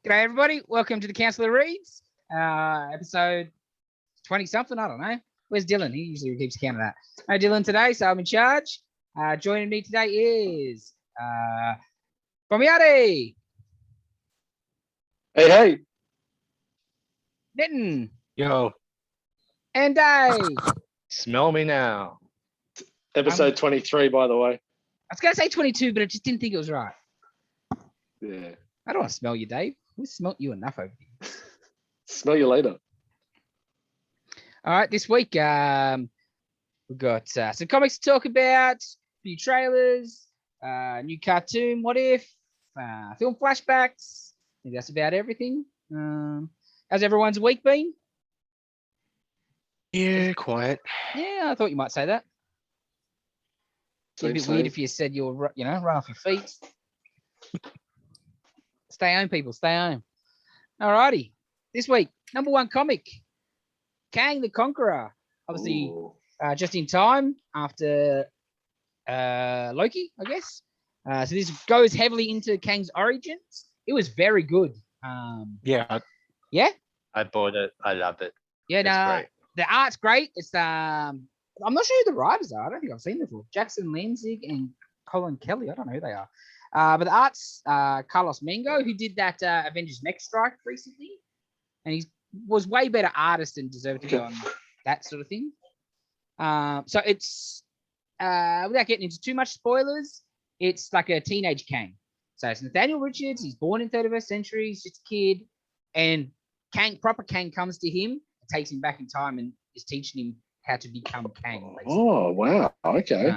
G'day, everybody. Welcome to the Councillor Reads, episode 20-something. I don't know. Where's Dylan? He usually keeps count of that. Hey, Dylan today, so I'm in charge. Joining me today is Bomiati, Hey. Nitin, Yo, and Dave. smell me now. Episode 23, by the way. I was going to say 22, but I just didn't think it was right. Yeah. I don't want to smell you, Dave. We smelt you enough over here. Smell you later. All right, this week we've got some comics to talk about, a few trailers, new cartoon, What If, film flashbacks. I think that's about everything. How's everyone's week been? Yeah, quiet. Yeah, I thought you might say that. It'd be a bit weird if you said you're, run off your feet. Stay home, people. Stay home. All righty. This week, number one comic, Kang the Conqueror. Obviously, just in time after Loki, I guess. So this goes heavily into Kang's origins. It was very good. Yeah, Yeah? I bought it. I love it. Yeah, It's great. the art's great. It's I'm not sure who the writers are. I don't think I've seen them before. Jackson Lanzig and Colin Kelly. I don't know who they are. But the art's Carlos Mango, who did that Avengers Next Strike recently. And he was way better artist and deserved to be on that sort of thing. So it's, without getting into too much spoilers, it's like a teenage Kang. So it's Nathaniel Richards. He's born in 31st century. He's just a kid. And proper Kang comes to him and takes him back in time and is teaching him how to become Kang. Basically. Oh, wow. Okay.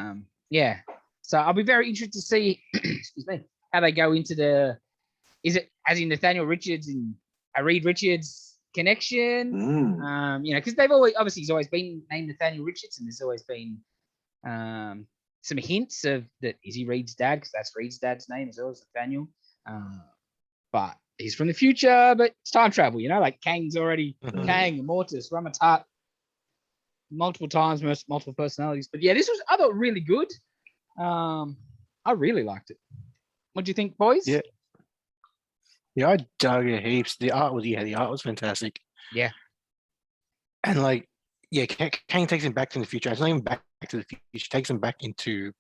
Yeah. So I'll be very interested to see, excuse me, how they go into is it as in Nathaniel Richards and a Reed Richards connection? Because they've he's always been named Nathaniel Richards, and there's always been some hints of that. Is he Reed's dad? Because that's Reed's dad's name as well as Nathaniel. But he's from the future, but it's time travel, like Kang's already Kang, Immortus, Ramatat, multiple times, multiple personalities. But yeah, I thought really good. I really liked it. What do you think, boys? Yeah. Yeah, I dug it heaps. The art was fantastic. Yeah. And Kang takes him back to the future. It's not even back to the future. Takes him back into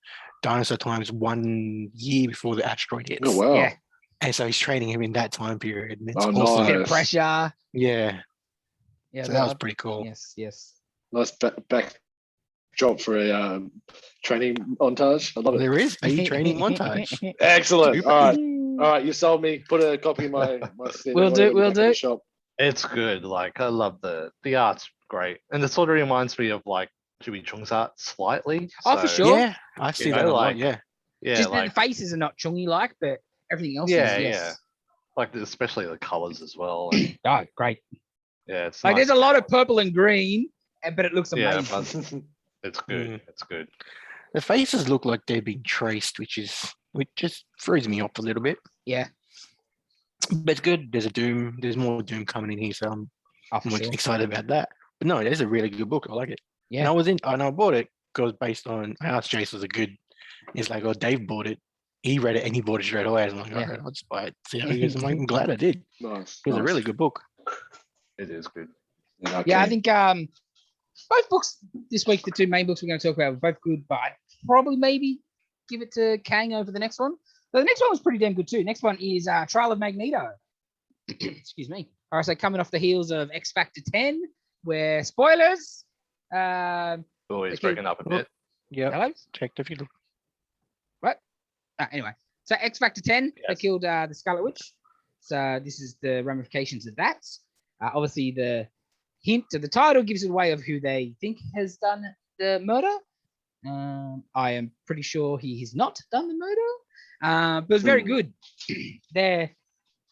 dinosaur times 1 year before the asteroid hits. Oh, wow. Yeah. And so he's training him in that time period. And it's Oh, awesome. nice. Bit of pressure. Yeah. Yeah. So that was pretty cool. Yes. Nice backdrop for a training montage. I love it. There is a training montage. Excellent. All right. You sold me. Put a copy in my stand. We'll do. Shop. It's good. I love the art's great, and it sort of reminds me of Chewy Chung's art slightly. Oh, for sure. Yeah, I see that a lot. Yeah. Just the faces are not chungy but everything else yeah, is. Yes. yeah. Especially the colors as well. Oh, great. Yeah, it's there's a lot of purple and green, but it looks amazing. Yeah, it's good. It's good. The faces look like they've been traced, which just throws me off a little bit. Yeah. But it's good. There's more Doom coming in here, so I'm excited about that. But no, it's a really good book. I like it. Yeah. And I bought it because based on I asked Jace was a good. It's like, oh, Dave bought it. He read it and he bought it straight away. I was like, all right, I'll just buy it. See how it goes. I'm glad I did. Nice. It was a really good book. It is good. Okay. Yeah, I think both books this week, the two main books we're going to talk about, were both good, but I'd probably maybe give it to Kang over the next one. But the next one was pretty damn good too. Next one is Trial of Magneto. Excuse me. All right, so coming off the heels of X Factor 10, where spoilers. Always breaking up a bit. Yeah. Hello? Checked if you look. What? Anyway, so X Factor 10, they killed the Scarlet Witch. So this is the ramifications of that. Obviously, the hint of the title gives it away of who they think has done the murder. I am pretty sure he has not done the murder, but it's very good. There,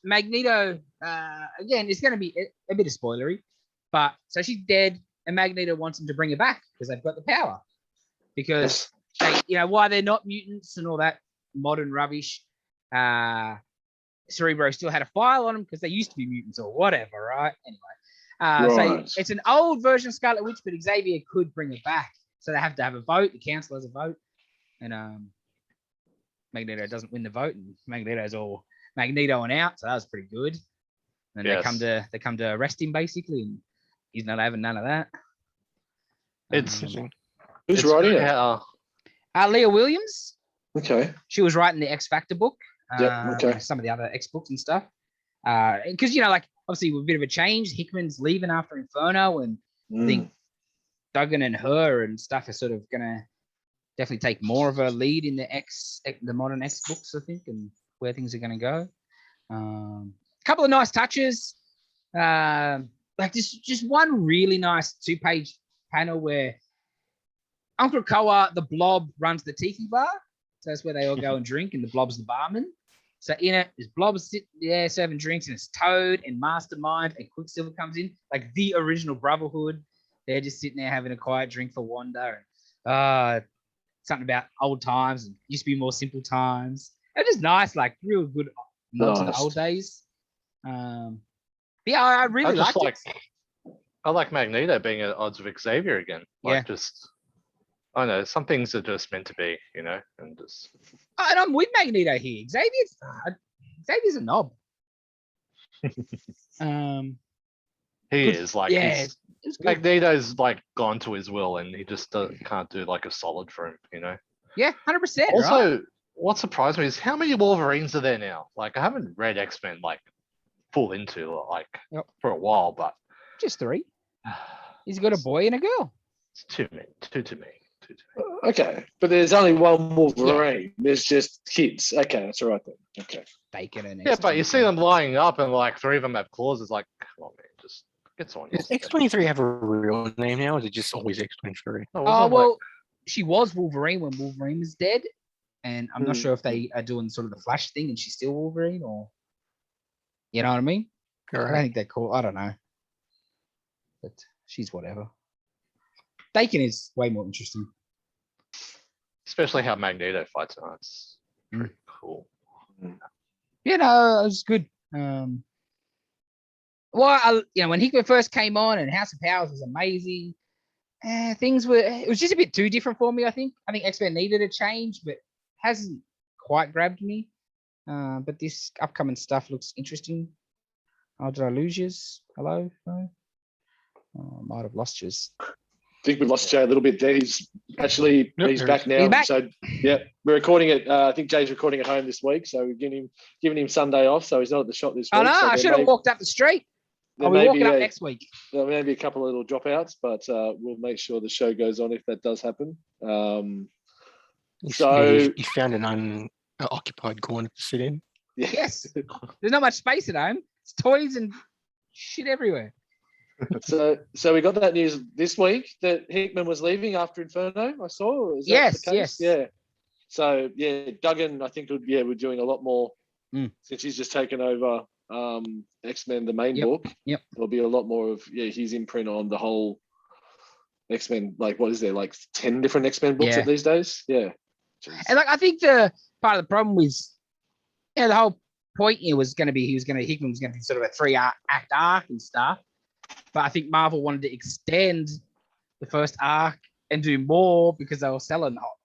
Magneto, again, it's going to be a bit of spoilery, but so she's dead, and Magneto wants him to bring her back because they've got the power. Because why they're not mutants and all that modern rubbish. Cerebro still had a file on them because they used to be mutants or whatever, right? Anyway, so it's an old version of Scarlet Witch, but Xavier could bring it back. So they have to have a vote. The council has a vote, and Magneto doesn't win the vote, and Magneto's all Magneto and out. So that was pretty good. And Yes. they come to arrest him basically, and he's not having none of that. It's- Interesting. Who's it's writing great it? how- Leah Williams. Okay. She was writing the X Factor book. Yep, okay. Some of the other X books and stuff. Because like obviously with a bit of a change, Hickman's leaving after Inferno, and I think Duggan and her and stuff are sort of gonna definitely take more of a lead in the modern X books, I think, and where things are gonna go. A couple of nice touches. Like just one really nice 2-page panel where Uncle Koa, the Blob, runs the tiki bar. So that's where they all go and drink, and the Blob's the barman. So in it, there's Blob sitting there serving drinks, and it's Toad and Mastermind, and Quicksilver comes in, like the original Brotherhood. They're just sitting there having a quiet drink for Wanda. And, something about old times, and used to be more simple times. It was just nice, like real good nod to the old days. Yeah, I really just liked it. I like Magneto being at odds with Xavier again. Like just, I don't know, some things are just meant to be, you know, and just. And I'm with Magneto here. Xavier's a knob. He is like, yeah, he's, Magneto's like gone to his will, and he just can't do like a solid for him, you know. Yeah, 100%. Also, right? what surprised me is how many Wolverines are there now? Like, I haven't read X-Men like full into like for a while, but just 3. He's got a boy and a girl. It's too many. Okay, but there's only one Wolverine. There's just kids. Okay, that's all right then. Okay. Bacon and Yeah, but you see them lining up, and like 3 of them have claws. It's like, come on, man, just get someone else. Does X-23 have a real name now, or is it just always X-23? Oh, well, she was Wolverine when Wolverine was dead, and I'm not sure if they are doing sort of the Flash thing and she's still Wolverine, or you know what I mean? I don't think they're cool. I don't know, but she's whatever. Dakin is way more interesting, especially how Magneto fights. It's pretty cool. You know, it was good. Well, when Hickman first came on and House of Powers was amazing. It was just a bit too different for me, I think. I think X-Men needed a change, but hasn't quite grabbed me. But this upcoming stuff looks interesting. Oh, did I lose you? Hello? No? Oh, I might have lost you. I think we lost Jay a little bit there. He's actually he's back now. He's back. So yeah, we're recording it. I think Jay's recording at home this week, so we're giving him Sunday off. So he's not at the shop this week. Oh no, so I should have walked up the street. I'll be walking up next week. There may be a couple of little dropouts, but we'll make sure the show goes on if that does happen. You found an unoccupied corner to sit in. Yes, there's not much space at home. It's toys and shit everywhere. So we got that news this week that Hickman was leaving after Inferno. I saw. Is that Yes, the case? yes. Yeah. So yeah, Duggan, I think we're doing a lot more since he's just taken over X-Men, the main book. Yep. There'll be a lot more of his imprint on the whole X-Men. Like, what is there? Like 10 different X-Men books these days? Yeah. Jeez. And like I think the part of the problem was, the whole point here was going to be Hickman was going to be sort of a 3-act arc and stuff. But I think Marvel wanted to extend the first arc and do more because they were selling hot.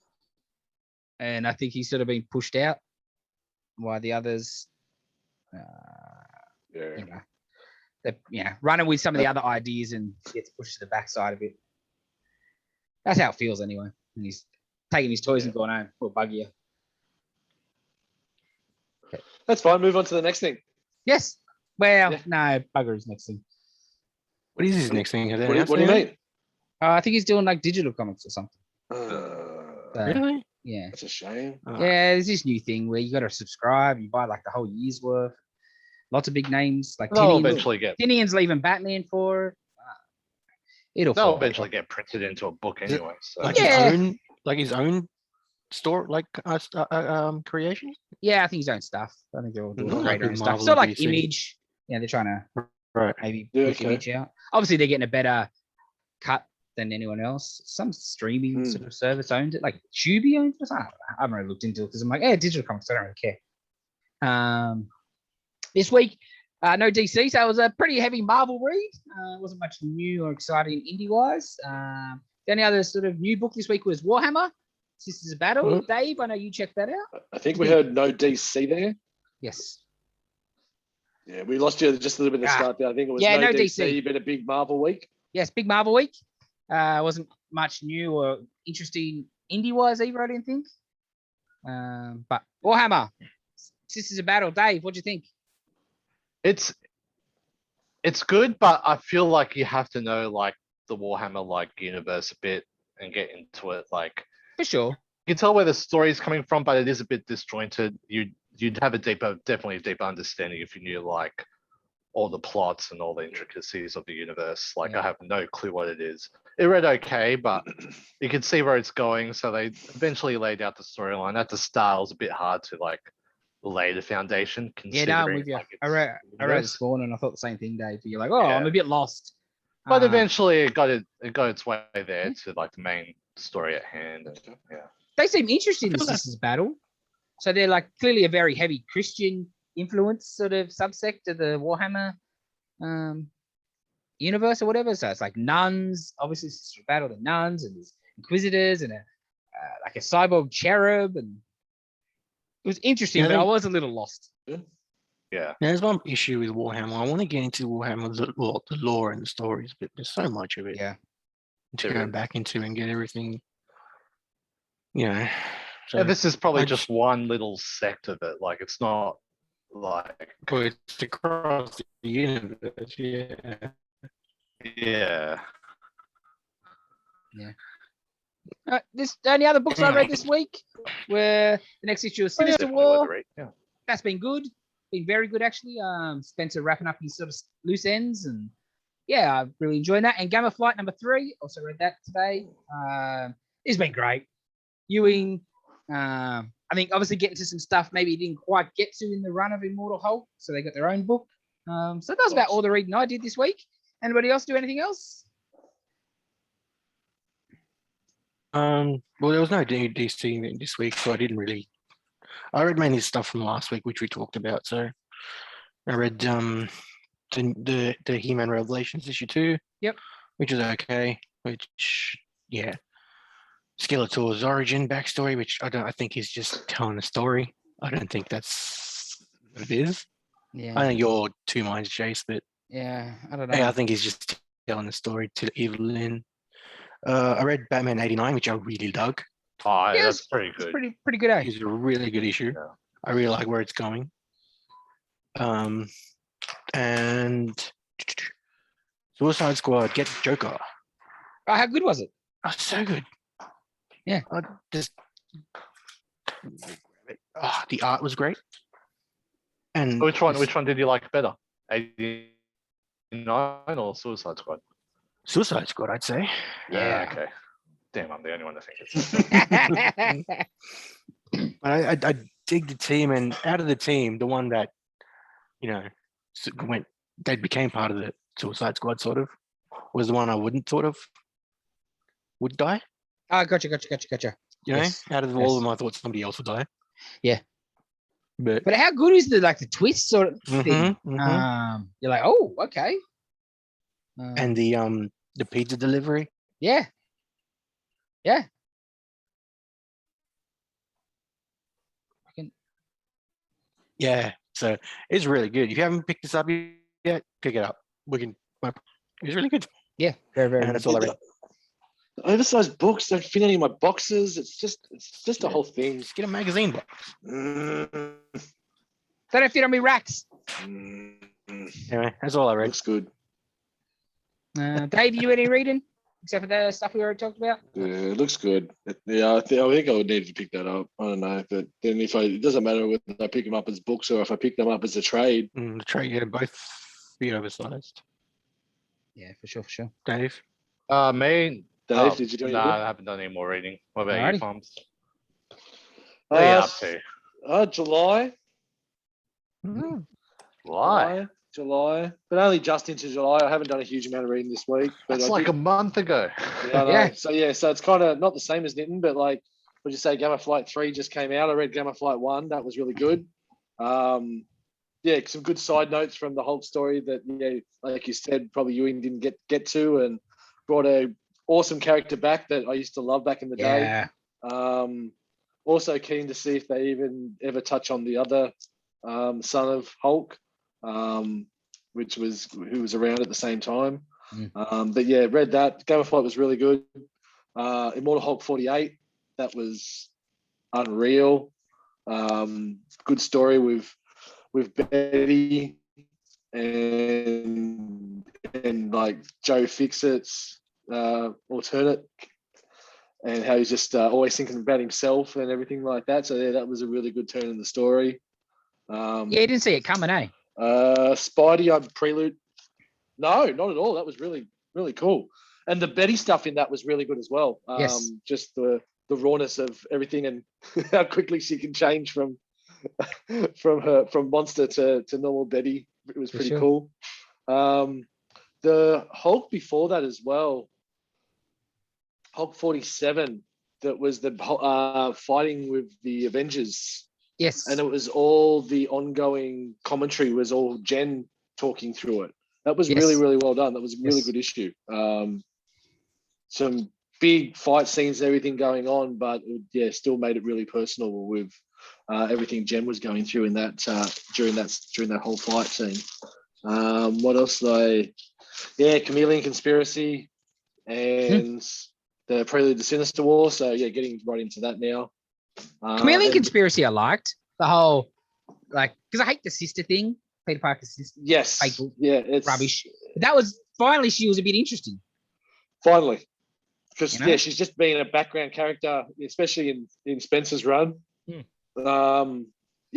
And I think he's sort of been pushed out while the others, running with some of the other ideas and gets pushed to the backside of it. That's how it feels anyway. And he's taking his toys and going home. We'll bug you. Okay. That's fine. Move on to the next thing. Yes. Well, no, bugger is next thing. What is his next thing? What do you mean? I think he's doing like digital comics or something. Really? Yeah. That's a shame. Yeah, there's this new thing where you got to subscribe. You buy like the whole year's worth. Lots of big names like They'll eventually Tinian's leaving Batman for it. They'll eventually get printed into a book anyway. So. Like his own store, like creation. Yeah, I think his own stuff. I think they're all doing great own stuff. Marvel So like DC. Image. Yeah, they're trying to maybe Yeah, push Image out. Obviously, they're getting a better cut than anyone else. Some streaming sort of service owns it, like Tubi owns it. I haven't really looked into it because I'm like, digital comics. I don't really care. This week, no DC, so it was a pretty heavy Marvel read. Wasn't much new or exciting indie wise. The only other sort of new book this week was Warhammer Sisters of Battle. Dave, I know you checked that out. I think we heard no DC there. Yes. Yeah, we lost you just a little bit at the start there. I think it was no DC, but a big Marvel week. Yes, big Marvel week. Wasn't much new or interesting indie-wise either, I didn't think. But Warhammer, Sisters of Battle. Dave, what do you think? It's good, but I feel like you have to know like the Warhammer like universe a bit and get into it. Like For sure. you can tell where the story is coming from, but it is a bit disjointed. You'd have definitely a deeper understanding if you knew like all the plots and all the intricacies of the universe. Like I have no clue what it is. It read okay, but you can see where it's going. So they eventually laid out the storyline. At the start, it was a bit hard to like lay the foundation. Yeah, no, I'm with you. Like, I read this morning and I thought the same thing, Dave. You're like, I'm a bit lost. But eventually it got its way there to like the main story at hand. And, They seem interested in the Sisters Battle. So they're like clearly a very heavy Christian influence sort of subsect of the Warhammer universe or whatever. So it's like nuns, obviously Sisters Battle, the nuns, and there's Inquisitors and like a cyborg cherub, and it was interesting, but I was a little lost. Yeah. There's one issue with Warhammer. I want to get into Warhammer, the lore and the stories, but there's so much of it. Yeah. To go back into and get everything, So this is probably just one little sect of it. Like it's not like it's across the universe. Yeah. Any other books I read this week were the next issue of Sinister War. That's been good. Been very good actually. Spencer wrapping up his sort of loose ends, and I'm really enjoying that. And Gamma Flight #3, also read that today. It's been great. Ewing, I think obviously getting to some stuff maybe he didn't quite get to in the run of Immortal Hulk, so they got their own book. So that was about all the reading I did this week. Anybody else do anything else? Well, there was no DC this week, so I didn't really. I read mainly stuff from last week, which we talked about. So I read the He-Man Revelations issue 2. Yep. Which is okay. Skeletor's origin backstory, which I think he's just telling a story. I don't think that's what it is. Yeah. I know you're two minds, Jace, but I don't know. I think he's just telling a story to Evil Lynn. I read Batman '89, which I really dug. Oh, that's pretty good. It's pretty good. It's a really good issue. Yeah. I really like where it's going. And Suicide Squad, Get Joker. Oh, how good was it? Oh, so good. Yeah. The art was great. And Which one did you like better? 89 or Suicide Squad? Suicide Squad, I'd say. Yeah. Okay. Damn, I'm the only one to think it's. I dig the team, and out of the team, the one that they became part of the Suicide Squad sort of was the one I wouldn't sort of would die. Oh, gotcha. Out of all of them, I thought somebody else would die. Yeah. But how good is the twist sort of thing? You're like, oh, okay. And the pizza delivery. Yeah. Yeah. So it's really good. If you haven't picked this up yet, pick it up. It's really good. Yeah. Very, very. And that's all I read. Oversized books don't fit any of my boxes. It's just a whole thing. Just get a magazine box. They don't fit on me racks. Anyway, that's all I read. Looks good. Dave, did you do any reading except for the stuff we already talked about? Yeah, it looks good. Yeah, I think I would need to pick that up. I don't know, but then it doesn't matter whether I pick them up as books or if I pick them up as a trade. The trade, both be oversized. Yeah, for sure. Dave? Me. Dave, did you do anything? No, I haven't done any more reading. What about you, Farms? What are you up to? July. July, but only just into July. I haven't done a huge amount of reading this week. But That's like a month ago. Yeah. So it's kind of not the same as Nitin, but like, would you say Gamma Flight 3 just came out? I read Gamma Flight 1. That was really good. Some good side notes from the Hulk story that, like you said, probably Ewing didn't get to, and brought a awesome character back that I used to love back in the day. Also keen to see if they even ever touch on the other son of Hulk. which was who was around at the same time. Mm. But yeah, read that. Game of Flight was really good. Immortal Hulk 48, that was unreal. Good story with Betty and like Joe Fixit's alternate, and how he's just always thinking about himself and everything like that. So yeah, that was a really good turn in the story. Yeah, you didn't see it coming, eh? Spidey on Prelude. No, not at all. That was really, really cool. And the Betty stuff in that was really good as well. Yes. Just the rawness of everything and how quickly she can change from monster to normal Betty. It was pretty cool. The Hulk before that as well, Hulk 47, that was the fighting with the Avengers. Yes. And it was all the ongoing commentary was all Jen talking through it. That was really, really well done. That was a really good issue. Some big fight scenes, everything going on, but yeah, still made it really personal with everything Jen was going through in that during that whole fight scene. What else? Chameleon Conspiracy and the Prelude to Sinister War. So yeah, getting right into that now. Chameleon Conspiracy, I liked the whole because I hate the sister thing. Peter Parker's sister. Yes. Yeah, it's rubbish. But that was finally she was a bit interesting. Finally. Because she's just been a background character, especially in Spencer's run. You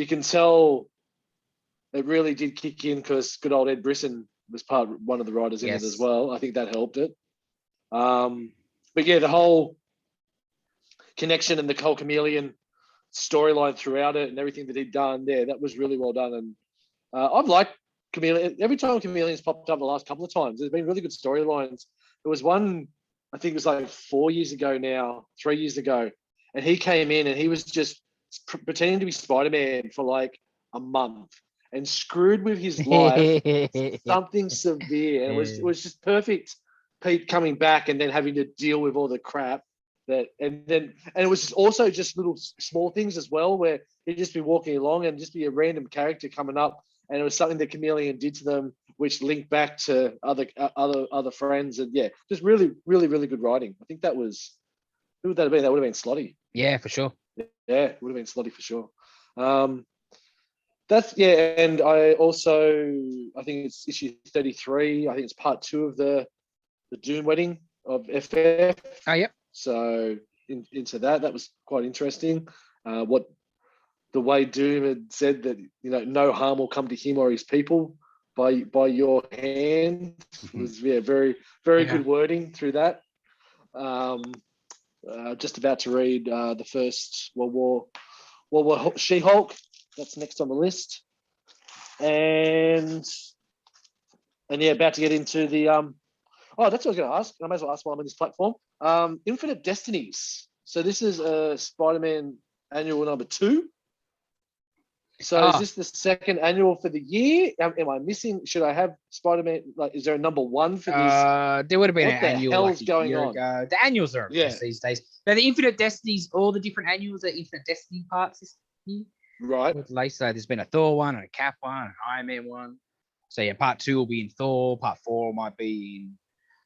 can tell it really did kick in because good old Ed Brisson was one of the writers in it as well. I think that helped it. But yeah, the whole connection and the whole Chameleon storyline throughout it and everything that he'd done there, that was really well done. And I've liked Chameleon. Every time Chameleon's popped up the last couple of times, there's been really good storylines. There was one, I think it was like 3 years ago, and he came in and he was just pretending to be Spider-Man for like a month and screwed with his life something severe. And it was just perfect. Pete coming back and then having to deal with all the crap and it was also just little small things as well, where he'd just be walking along and just be a random character coming up, and it was something that Chameleon did to them, which linked back to other friends, and yeah, just really, really, really good writing. I think that was, who would that have been? That would have been Slotty. Yeah, for sure. Yeah, it would have been Slotty for sure. And I think it's issue 33. I think it's part 2 of the Doom Wedding of FF. Oh, yep. So into that was quite interesting. What the way Doom had said that, no harm will come to him or his people by your hand was very, very good wording through that. Just about to read the first World War She-Hulk. That's next on the list, and yeah, about to get into the that's what I was going to ask. I may as well ask while I'm on this platform. Infinite Destinies. So this is Spider-Man annual number 2. So is this the second annual for the year? Am I missing? Should I have Spider-Man? Is there a number 1 for this? There would have been an annual. What the hell's going on? Ago. The annuals are these days. Now the Infinite Destinies, all the different annuals are Infinite Destiny parts this year. Right. So there's been a Thor one and a Cap one and an Iron Man one. So yeah, part 2 will be in Thor. Part 4 might be in.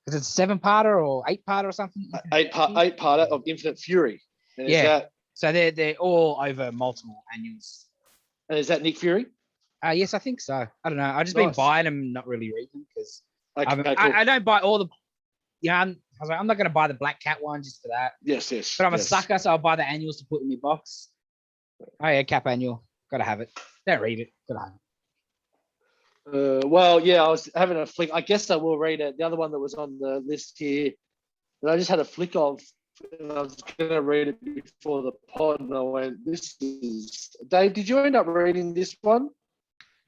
Is it 7-parter or 8-parter or something? 8-parter of Infinite Fury. And so they're all over multiple annuals. And is that Nick Fury? Yes, I think so. I don't know. I've just been buying them, not really reading because cool. I don't buy all the. I was like, I'm not going to buy the Black Cat one just for that. Yes. But I'm a sucker, so I'll buy the annuals to put in my box. Oh yeah, Cap annual. Gotta have it. Don't read it. Gotta have it. I was having a flick. I guess I will read it. The other one that was on the list here that I just had a flick of, and I was going to read it before the pod, and I went, "This is Dave." Did you end up reading this one?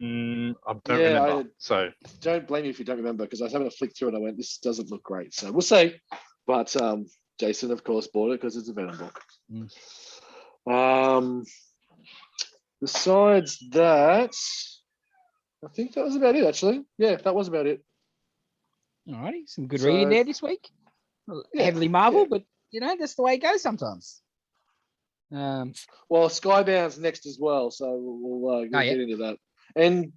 I don't remember. So don't blame me if you don't remember, because I was having a flick through and I went, "This doesn't look great." So we'll see. But Jason, of course, bought it because it's a Venom book. Besides that, I think that was about it, actually. Yeah, that was about it. All righty. Some good reading there this week. Heavily Marvel, but, that's the way it goes sometimes. Well, Skybound's next as well, so we'll get into that. And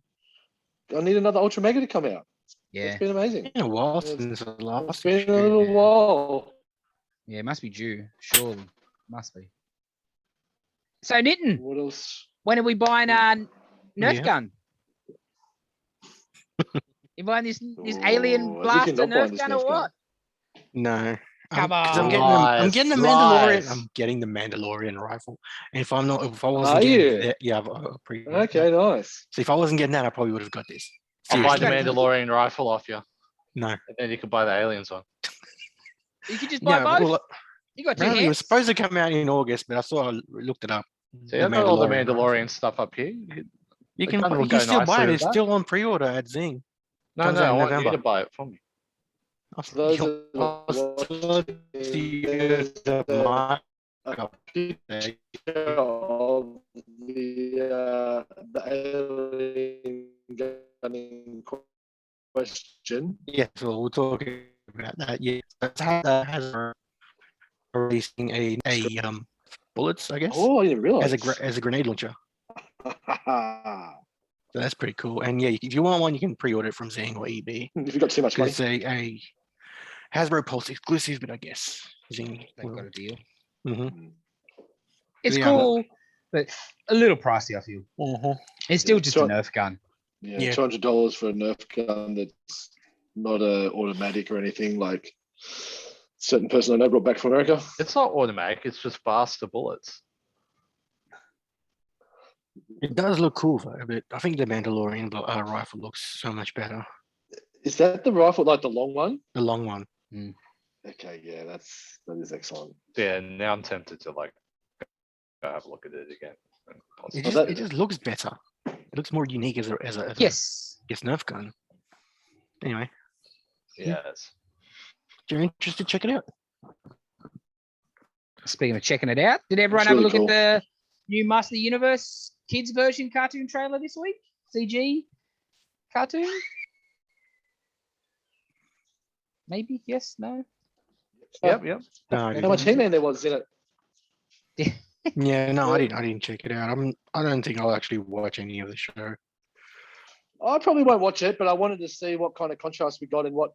I need another Ultra Mega to come out. Yeah. It's been amazing. It's been a while It's- since the last It's been issue. a little while. Yeah, it must be due. Surely. Must be. So, Nitin, What else? when are we buying Nerf Yeah. gun? You buying this alien Oh, I think blaster you're not buying Nerf this gun Nerf or gun. what? No. Come 'Cause on. I'm getting the Mandalorian. Lies. I'm getting the Mandalorian rifle. And if I Are wasn't getting you? that, yeah, I've pre. Okay, nice. So if I wasn't getting that, I probably would have got this. I'll buy the Seriously. Mandalorian rifle off you, No. and then you can buy the aliens one. You could just buy Yeah, both. well, You got two apparently it was hands. supposed to come out in August, but I saw I looked it up. See, I've got all the rifle. Mandalorian stuff up here. You The can, gun will you go can still buy nicely it. with It's that. still on pre-order at Zing. No, Comes no, out I in want you to November. buy it for me. For those You'll- that are watching, there's the a markup. picture of the alien gun in question. Yes, well, we'll talk about that. Yeah, that's how that has releasing a bullets, I guess, Oh, I didn't realize. as a grenade launcher. So that's pretty cool. And yeah, if you want one, you can pre-order it from Zing or EB. If you've got too much money. It's a Hasbro Pulse exclusive, but I guess Zing. They've got a deal. Mm-hmm. It's Yeah, cool, but a little pricey, I feel. It's still Yeah, just so- a Nerf gun. Yeah, Yeah. $200 for a Nerf gun that's not a automatic or anything. Like certain person I know brought back from America. It's not automatic. It's just faster bullets. It does look cool though, but I think the Mandalorian rifle looks so much better. Is that the rifle, like the long one? The long one. Okay, yeah, that is excellent. Yeah, now I'm tempted to like go have a look at it again. It just looks better. It looks more unique as a Yes. Nerf gun. Anyway, Yes. if you're interested, check it out. Speaking of checking it out, did everyone It's have a really look cool. at the new Master of the Universe kids version cartoon trailer this week? CG cartoon? Maybe? Yes? No? Yep. No, I How much didn't. He-Man there was in it? Yeah, no, Yeah. I didn't check it out. I don't think I'll actually watch any of the show. I probably won't watch it, but I wanted to see what kind of contrast we got and what,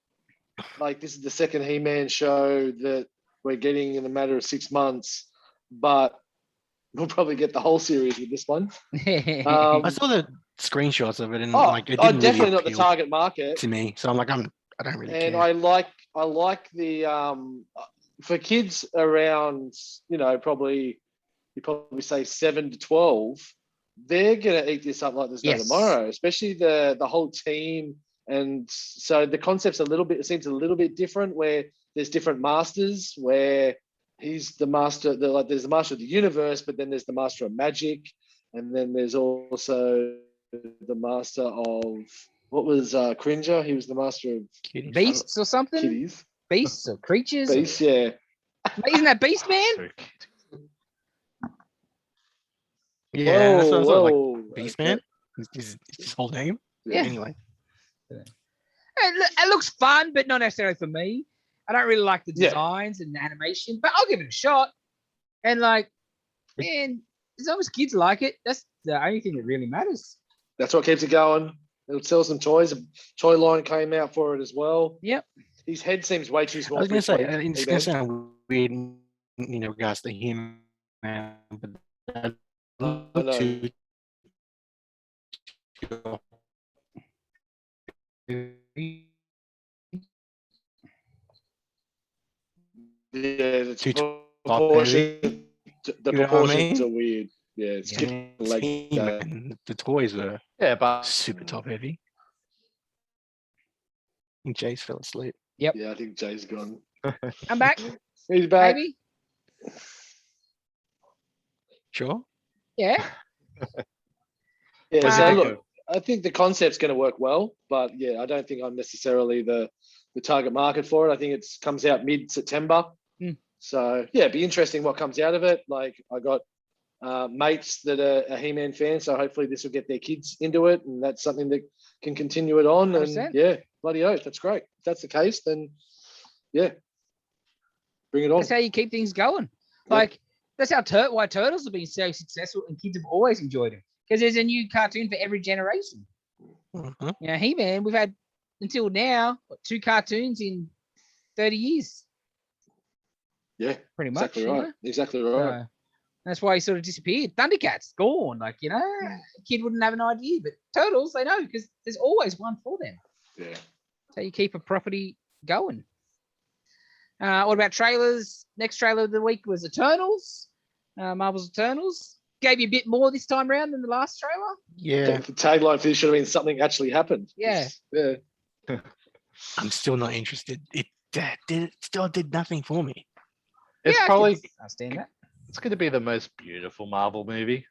like, this is the second He-Man show that we're getting in a matter of 6 months, but we'll probably get the whole series with this one. I saw the screenshots of it and Oh, like it didn't definitely really not the appeal target market. to me. So I'm like, I don't really And care. I like the for kids around, probably you probably say 7 to 12, they're gonna eat this up like there's no Yes. tomorrow, especially the whole team. And so the concept's it seems a little bit different, where there's different masters, where he's the master, there's the master of the universe, but then there's the master of magic, and then there's also the master of what was Cringer? He was the master of Kitties. Beasts or something? kitties. Beasts or creatures? Beast, yeah. Isn't that Beast Man? So Yeah, that's what I thought. Like Whoa, Beast okay. Man is his whole name. Yeah. Anyway, It looks fun, but not necessarily for me. I don't really like the Yeah. designs and the animation, but I'll give it a shot. And like, man, as long as kids like it, that's the only thing that really matters. That's what keeps it going. It'll sell some toys. A toy line came out for it as well. Yep. His head seems way too small. I was for gonna his say body, it's He-Man. gonna sound weird, in regards to him, but that know. too. Yeah, the Too top proportion, heavy. the You know what I proportions mean? are weird. Yeah, it's Yeah. skipping the leg. He-Man, the toys were yeah, but super top heavy. I think Jace fell asleep. Yeah, I think Jay's gone. I'm back, He's back. baby. Sure. Yeah. Yeah, so Uh, look, I think the concept's going to work well, but yeah, I don't think I'm necessarily the target market for it. I think it comes out mid-September. Mm. So yeah, it'd be interesting what comes out of it. Like I got mates that are He-Man fans, so hopefully this will get their kids into it, and that's something that can continue it on. 100%. And yeah, bloody oath, that's great. If that's the case, then yeah, bring it on. That's how you keep things going. Yeah. Like, that's how why Turtles have been so successful and kids have always enjoyed them. Because there's a new cartoon for every generation. Mhm. Yeah, He-Man, we've had until now 2 cartoons in 30 years, Yeah, pretty much. exactly right. Exactly right. So that's why he sort of disappeared. Thundercats gone. Like, a kid wouldn't have an idea, but Turtles, they know because there's always one for them. Yeah. So you keep a property going. What about trailers? Next trailer of the week was Eternals, Marvel's Eternals. Gave you a bit more this time around than the last trailer. Yeah, The tagline for this should have been something actually happened. Yeah. Yeah. I'm still not interested. It still did nothing for me. It's I probably can understand that. it's going to be the most beautiful Marvel movie.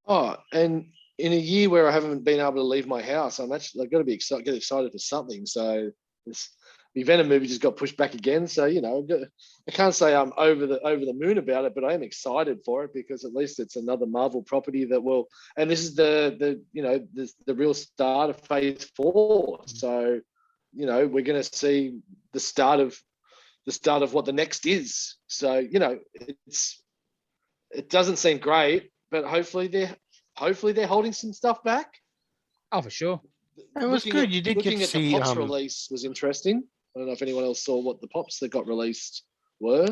Oh, and in a year where I haven't been able to leave my house, I've got to get excited for something. So the Venom movie just got pushed back again. So I can't say I'm over the moon about it, but I am excited for it because at least it's another Marvel property that will. And this is the real start of Phase 4. So we're going to see the start of what the next is. So it doesn't seem great, but hopefully they're holding some stuff back. Oh, for sure. It was good. You did get to see the Pops release was interesting. I don't know if anyone else saw what the Pops that got released were.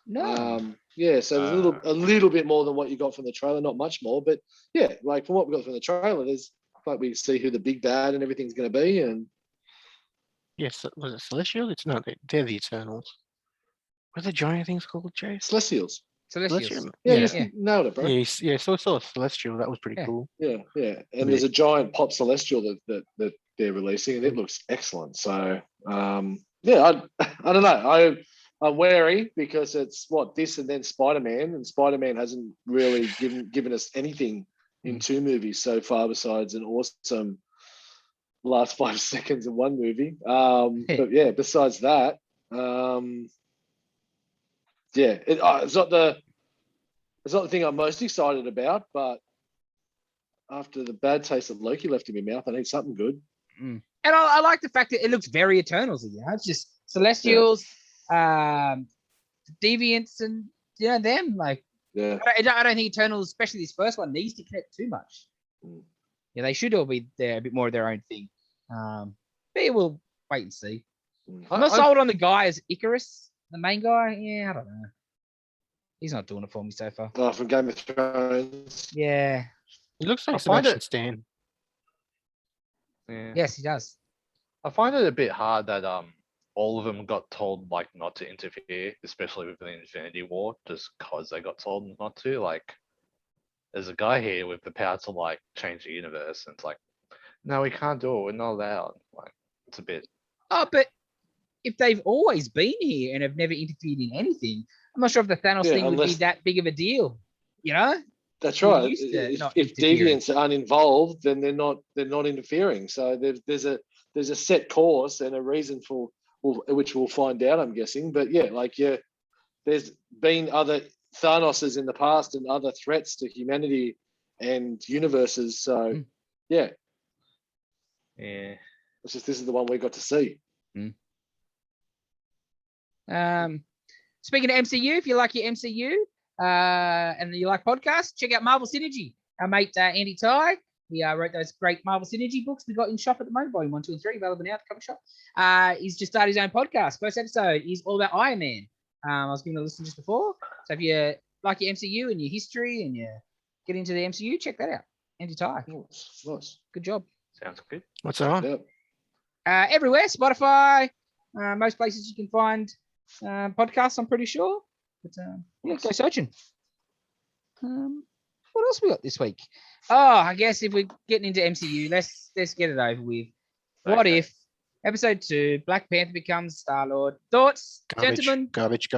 No. Yeah, so there's a little bit more than what you got from the trailer, not much more, but yeah, like from what we got from the trailer, there's like we see who the big bad and everything's going to be, and Yes, was it Celestial? It's not. They're the Eternals. What are the giant things called, Chase? Celestials. Celestials. Yeah, Yeah. you nailed it, bro. Yeah, so I saw Celestial. That was pretty Yeah. cool. Yeah, and there's a giant Pop Celestial that they're releasing, and it looks excellent. So, yeah, I don't know. I'm wary because it's this and then Spider-Man, and Spider-Man hasn't really given us anything in 2 movies so far besides an awesome last 5 seconds in one movie. But yeah, besides that, yeah, it's not the thing I'm most excited about, but after the bad taste of Loki left in my mouth, I need something good. And I like the fact that it looks very Eternals. It's just Celestials, Deviants, and them. Like, Yeah, I don't think Eternals, especially this first one, needs to connect too much. Yeah, they should all be there a bit more of their own thing. But yeah, we'll wait and see. I'm not sold on the guy as Icarus, the main guy. Yeah, I don't know. He's not doing it for me so far. Oh, from Game of Thrones. Yeah. It looks like I find Sebastian it- Stan. Yeah. Yes, he does. I find it a bit hard that all of them got told like not to interfere, especially with the Infinity War, just because they got told not to. Like, there's a guy here with the power to like change the universe, and it's like, no, we can't do it. We're not allowed. Like, it's a bit. Oh, but if they've always been here and have never interfered in anything, I'm not sure if the Thanos thing would be that big of a deal. That's We're right. used to not If interfering. deviants aren't involved, then they're not interfering. So there's a set course and a reason for which we'll find out, I'm guessing. But yeah, there's been other Thanoses in the past and other threats to humanity and universes. So yeah, it's just this is the one we got to see. Speaking of MCU, if you like your MCU and you like podcasts, check out Marvel Synergy. Our mate Andy Ty, he wrote those great Marvel Synergy books we got in shop at the moment, volume 1, 2, and 3, available now at the comic shop. He's just started his own podcast. First episode is all about Iron Man. I was giving a listen just before. So if you like your MCU and your history and you get into the MCU, check that out. Andy Ty. Nice. Good job. Sounds good. What's that on? Yep. Everywhere, Spotify, most places you can find podcasts, I'm pretty sure. But yeah, go searching. What else we got this week? Oh, I guess if we're getting into MCU, let's get it over with. What if episode 2, Black Panther becomes Star-Lord? Thoughts, gentlemen? Garbage.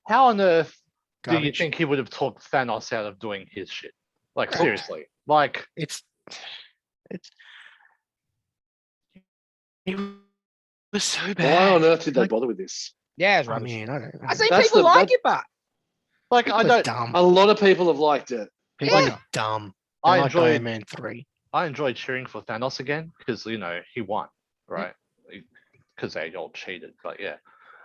How on earth do you Garbage. think he would have talked Thanos out of doing his shit? Like, seriously. Like, It's. It was so bad. Why on earth did they Like, bother with this? Yeah, it's I rubbish. mean, I don't know. I see That's people like it, but like I People are don't. dumb. A lot of people have liked it. People Yeah. are dumb. I They like Iron enjoyed. Man 3. I enjoyed cheering for Thanos again because he won, right? Because they all cheated. But yeah,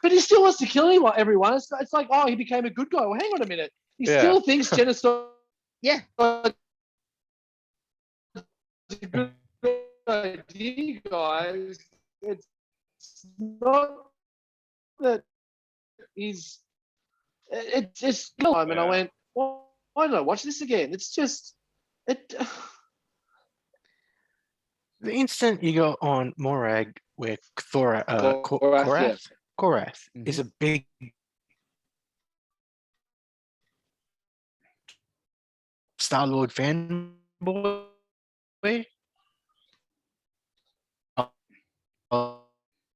But he still wants to kill everyone. It's like, oh, he became a good guy. Well, hang on a minute. He Yeah. still thinks genocide yeah, a good idea, guys. It's not that he's. It's just time, and I went, why don't I watch this again? It's just it. The instant you go on Morag, where Korath, Korath is a big Star-Lord fanboy.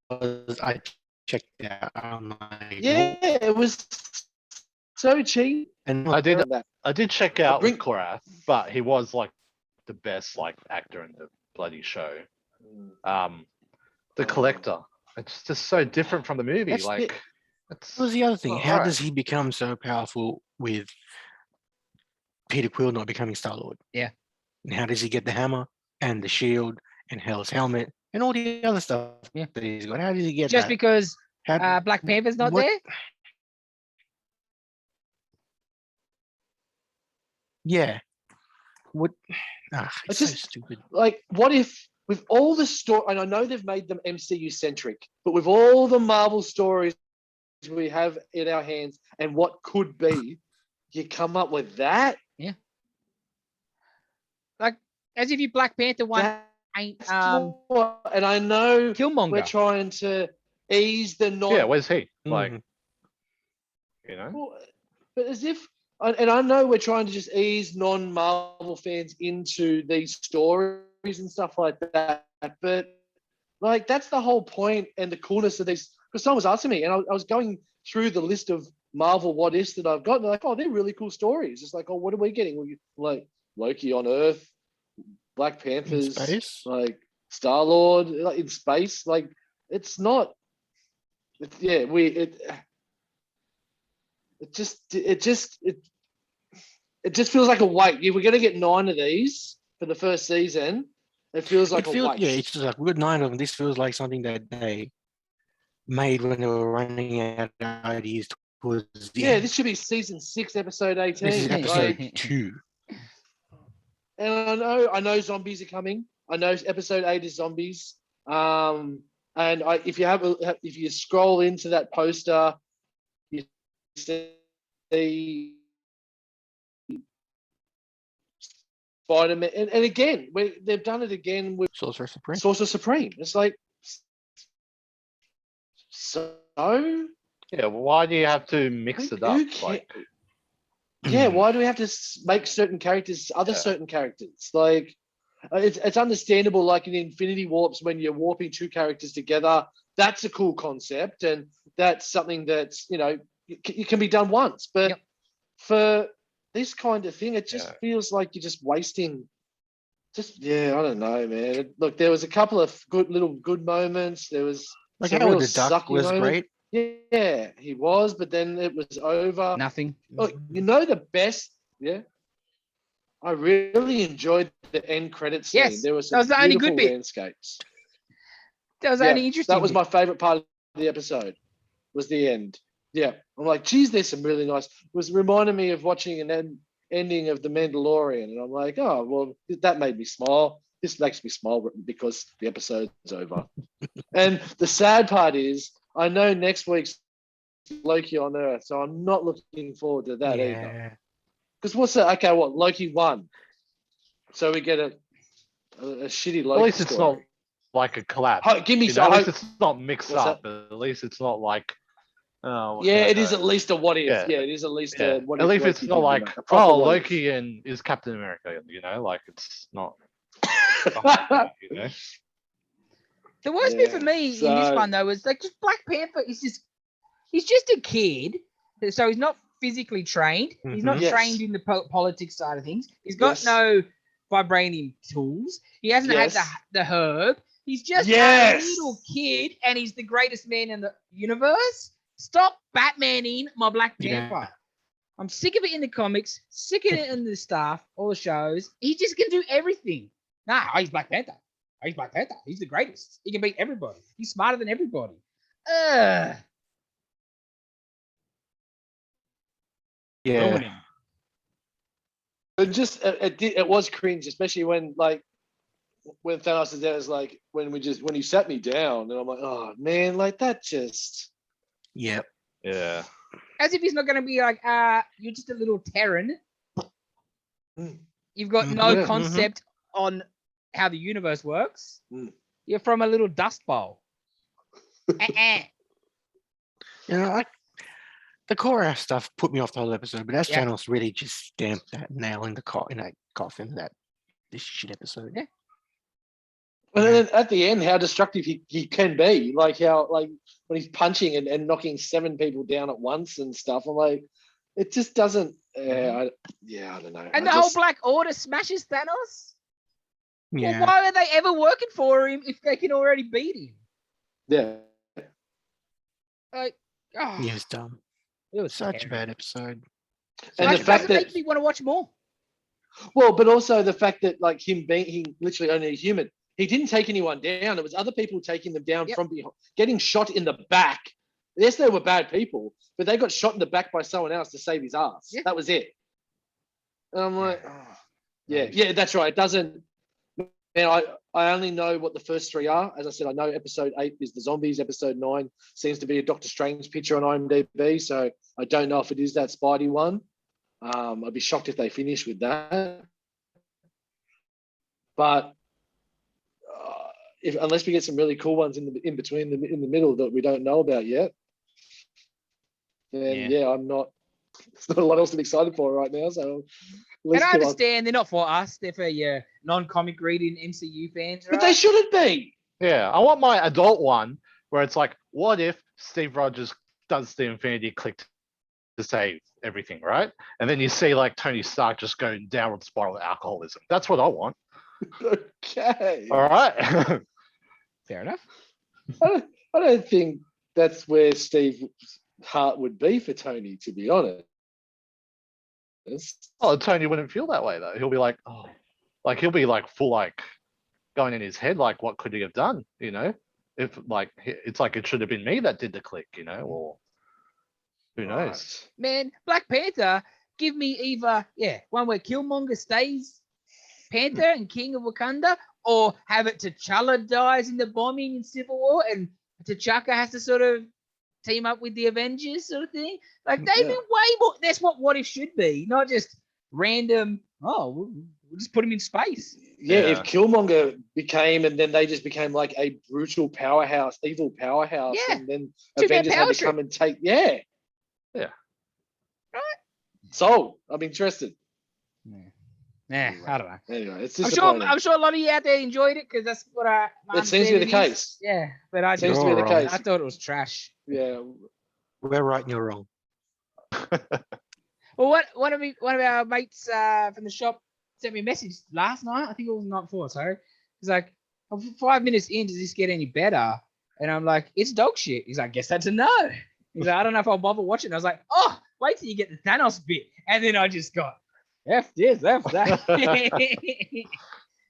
I checked out. I'm like, Yeah, it was so cheap. and I did check out Bring- Korath, but he was like the best like actor in the bloody show. The Collector. It's just so different from the movie. That's like, what was the other thing? Oh, How alright. does he become so powerful with Peter Quill not becoming Star-Lord? Yeah. And how does he get the hammer and the shield and Hell's helmet and all the other stuff Yeah. that he's got? How does he get Just that? because How, Black Panther's not what- there? Yeah. What? It's just- so stupid. Like, what if with all the story, and I know they've made them MCU centric, but with all the Marvel stories we have in our hands and what could be, you come up with that. As if you Black Panther one That- ain't and I know we're Killmonger. trying to ease the non. yeah, where's he? Like, Mhm. you know, Well, but as if, and I know we're trying to just ease non-Marvel fans into these stories and stuff like that, but like that's the whole point and the coolness of these. Because someone was asking me, and I was going through the list of Marvel what ifs that I've got, and they're like, oh, they're really cool stories. It's like, oh, what are we getting? Well, like Loki on Earth, Black In Panthers, space? like Star-Lord, like in space. Like it's not. It just feels like a wait. We're going to get 9 of these for the first season. It feels like It feels, a waste. yeah, it's just like, we got 9 of them. This feels like something that they made when they were running out of ideas towards the Yeah, end. this should be season 6, episode 18. This is episode Like, 2. and I know zombies are coming. I know episode 8 is zombies. And if you scroll into that poster, you see Spider-Man, and again, they've done it again with Sorcerer Supreme. Sorcerer Supreme. It's like, so yeah. Why do you have to mix it up? who ca- Like, yeah, why do we have to make certain characters other Yeah. certain characters? Like, it's understandable, like in Infinity Warps, when you're warping 2 characters together, that's a cool concept, and that's something that's, it can be done once. But Yep. for this kind of thing, it just Yeah. feels like you're just wasting. I don't know, man. Look, there was a couple of good moments. There was Like some how real the duck sucky was moments. great. Yeah, he was, but then it was over. Nothing. Look, the best, yeah. I really enjoyed the end credits scene. Yes, There were that some was the only good beautiful bit. landscapes. That was Yeah, only interesting. that was my favorite part of the episode. Was the end. Yeah, I'm like, geez, there's some really nice. It was reminding me of watching an ending of The Mandalorian, and I'm like, oh well, that made me smile. This makes me smile because the episode's over. And the sad part is, I know next week's Loki on Earth, so I'm not looking forward to that either. Yeah. Because what's that? Okay, what Loki won, so we get a shitty Loki. at least it's story. not like a collab. Give me You know, some at least hope. it's not mixed What's up. But at least it's not like, what Yeah, can I it is say? at least a what if. Yeah. Yeah, it is at least Yeah. a what At if. least it's Loki not did, like, a proper what if. Loki and is Captain America. You know, like it's not. Something like that, you know? The worst bit for Yeah, me in this so- one though is like just Black Panther is he's just a kid, so he's not physically trained. He's not Mhm. Yes. trained in the politics side of things. He's got Yes. no vibranium tools. He hasn't Yes. had the herb. He's just Yes. a little kid, and he's the greatest man in the universe. Stop Batmaning my Black Yeah. Panther. I'm sick of it in the comics, sick of it in the stuff, all the shows. He just can do everything. Nah, he's Black Panther. He's Black Panther. He's the greatest. He can beat everybody. He's smarter than everybody. Yeah. Ruin him. It was cringe, especially when like when Thanos is there, it's like when he sat me down, and I'm like, oh man, like that just. Yep. Yeah. As if he's not going to be like, you're just a little Terran. You've got no concept on how the universe works. You're from a little dust bowl. You know, the Conqueror stuff put me off the whole episode, but as Thanos really just stamped that nail in the coffin that this shit episode. Yeah. And then at the end, how destructive he can be, like how when he's punching and knocking 7 people down at once and stuff. I'm like, it just doesn't. I don't know. And the whole Black Order smashes Thanos. Yeah. Well, why are they ever working for him if they can already beat him? Yeah. Like, He was dumb. It was Such a bad episode. And like, the fact that makes me want to watch more. Well, but also the fact that like he literally only a human. He didn't take anyone down. It was other people taking them down from behind, getting shot in the back. Yes, they were bad people, but they got shot in the back by someone else to save his ass. Yeah. That was it. And I'm like, yeah, that's right. It doesn't. Man, I only know what the first 3 are. As I said, I know episode 8 is the zombies. Episode 9 seems to be a Doctor Strange picture on IMDb. So I don't know if it is that Spidey one. I'd be shocked if they finish with that. But unless we get some really cool ones in between in the middle that we don't know about yet, then I'm not. There's not a lot else to be excited for right now. So, and I understand they're not for us; they're for your non-comic reading MCU fans. Right? But they shouldn't be. Yeah, I want my adult one where it's like, what if Steve Rogers does the Infinity Click to save everything, right? And then you see like Tony Stark just go downward spiral of alcoholism. That's what I want. Okay. All right. Fair enough. I don't think that's where Steve's heart would be for Tony, to be honest. Oh, Tony wouldn't feel that way though. He'll be like, he'll be like full like going in his head, like what could he have done? You know, if like it's like it should have been me that did the click, you know, or who knows? Man, Black Panther, give me either one where Killmonger stays Panther and King of Wakanda, or have it T'Challa dies in the bombing in Civil War and T'Chaka has to sort of team up with the Avengers sort of thing. Like they've been way more. That's what If should be, not just random. Oh, we'll just put him in space. Yeah, if Killmonger became, and then they just became like a brutal powerhouse, evil powerhouse, and then Avengers had to come and take. Yeah. Right. So I'm interested. I don't know. Anyway, it's I'm sure a lot of you out there enjoyed it because that's what it seems to be the case. Yeah, but I seems to be the case. I thought it was trash. Yeah, we're right and you're wrong. Well, one of our mates from the shop sent me a message last night. I think it was the night before. Sorry, he's like, 5 minutes in, does this get any better? And I'm like, it's dog shit. He's like, guess that's a no. He's like, I don't know if I'll bother watching. I was like, oh, wait till you get the Thanos bit, and then I just got. F this, F that.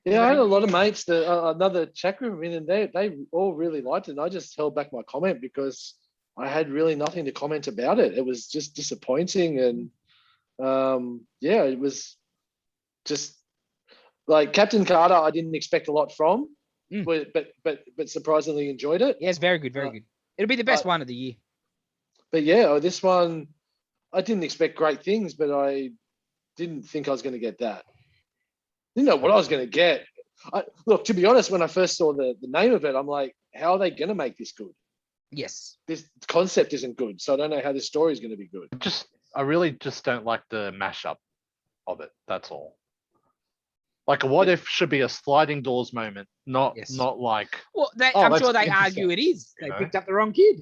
Yeah, I had a lot of mates that another chat group in, and they all really liked it. And I just held back my comment because I had really nothing to comment about it. It was just disappointing, and it was just like Captain Carter. I didn't expect a lot from, but surprisingly enjoyed it. Yeah, it's very good, very good. It'll be the best one of the year. But yeah, this one I didn't expect great things, but I didn't think I was going to get that. Didn't know what I was going to get. Look, to be honest, when I first saw the name of it, I'm like, how are they going to make this good? Yes. This concept isn't good, so I don't know how this story is going to be good. I really just don't like the mashup of it. That's all. Like a what if should be a sliding doors moment, not like. Well, I'm sure they argue it is. They picked up the wrong kid.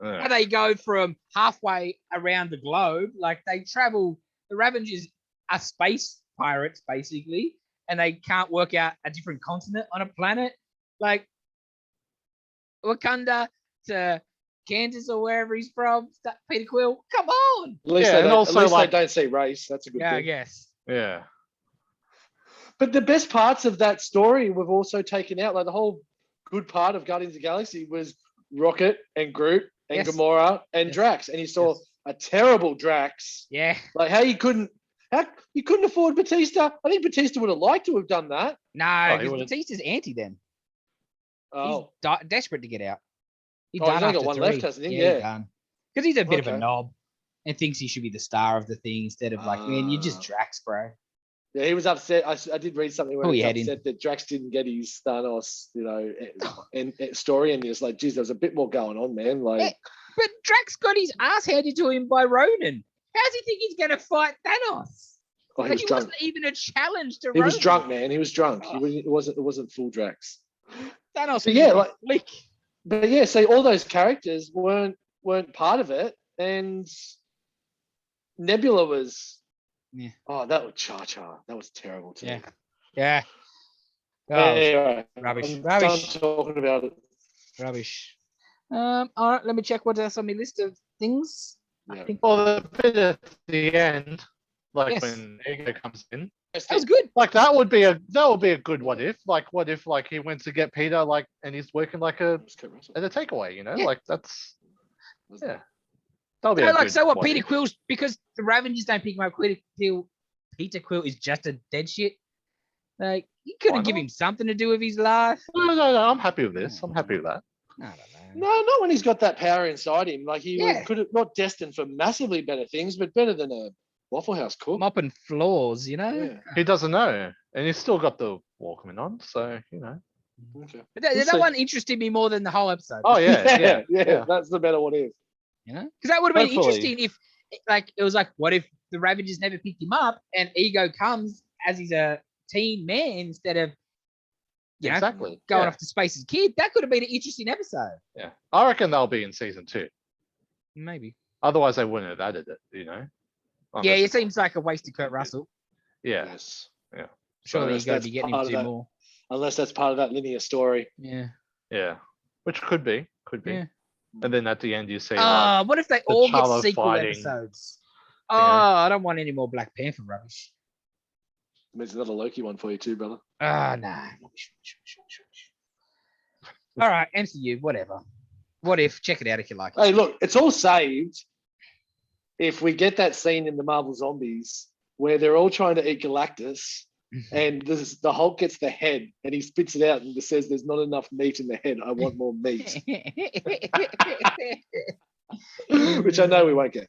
How they go from halfway around the globe, like they travel. The Ravengers are space pirates, basically, and they can't work out a different continent on a planet. Like Wakanda to Kansas or wherever he's from, Peter Quill, come on. At least they don't see race. That's a good thing. I guess. Yeah. But the best parts of that story we've also taken out. Like the whole good part of Guardians of the Galaxy was Rocket and Groot and Gamora and Drax. And you saw a terrible Drax. Yeah. Like how he couldn't You couldn't afford Batista. I think Batista would have liked to have done that. No, he because would've- Batista's anti them. Oh, He's desperate to get out. He's Oh, done he's only got after one 3. left, hasn't he? Yeah, Yeah. he's done. Because he's a bit of a Okay. knob and thinks he should be the star of the thing instead of like, man, you're just Ah. Drax, bro. yeah, he was upset. I did read something where Pull he was your head in. upset that Drax didn't get his Thanos, and story, and he was like, geez, there's a bit more going on, man. Like, Yeah. But Drax got his ass handed to him by Ronan. How does he think he's going to fight Thanos? oh, he Like, was he drunk. wasn't even a challenge to He Ronan. was drunk, man. He was drunk. Oh. It wasn't full Drax. Thanos But was yeah, a like- flick. But yeah, see, all those characters weren't part of it, and Nebula was. Yeah. Oh, that was Cha. That was terrible too. Yeah. Yeah. Oh, Anyway, rubbish, I'm rubbish. done talking about it. rubbish. All right, let me check what else on my list of things. I Yeah. think Well, the bit at the end, like Yes. when Ego comes in, that was good. like that would be a good what if. Like what if like he went to get Peter like and he's working like a as a takeaway, you know? Yeah. Like that's yeah. That'll be So, a like, good so what? what Peter if. Quill's because the Ravengers don't pick him up. Peter Quill is just a dead shit. Like, you could Why have given not? him something to do with his life. No, I'm happy with this. I'm happy with that. I don't know. No, not when he's got that power inside him. Like Yeah. could have not destined for massively better things, but better than a Waffle House cook. Mopping floors, you know. Yeah. He doesn't know. And he's still got the Walkman on, so you know. Okay. But that, We'll that see. one interested me more than the whole episode. Oh yeah. That's the better one is. You know, because that would have been Hopefully. interesting if, like, it was like, what if the Ravengers never picked him up and Ego comes as he's a teen man instead of, you know, Exactly. going yeah. off to space as a kid? That could have been an interesting episode. Yeah. I reckon they'll be in season 2. Maybe. Otherwise they wouldn't have added it, you know. Yeah, Unless it it's- seems like a waste of Kurt Russell. yeah. Yes. Surely Unless you got to that's be getting him part to of do that. more. Unless that's part of that linear story. Yeah. Yeah. Which could be. Yeah. And then at the end you see Ah, what if they all get T'Challa sequel fighting, episodes? you Oh, know. I don't want any more Black Panther rubbish. There's another Loki one for you too, brother. Ah, nah. All right, MCU, whatever. What if? Check it out if you like it. Hey, look, it's all saved if we get that scene in the Marvel Zombies where they're all trying to eat Galactus, and the Hulk gets the head and he spits it out and says, "There's not enough meat in the head. I want more meat," which I know we won't get.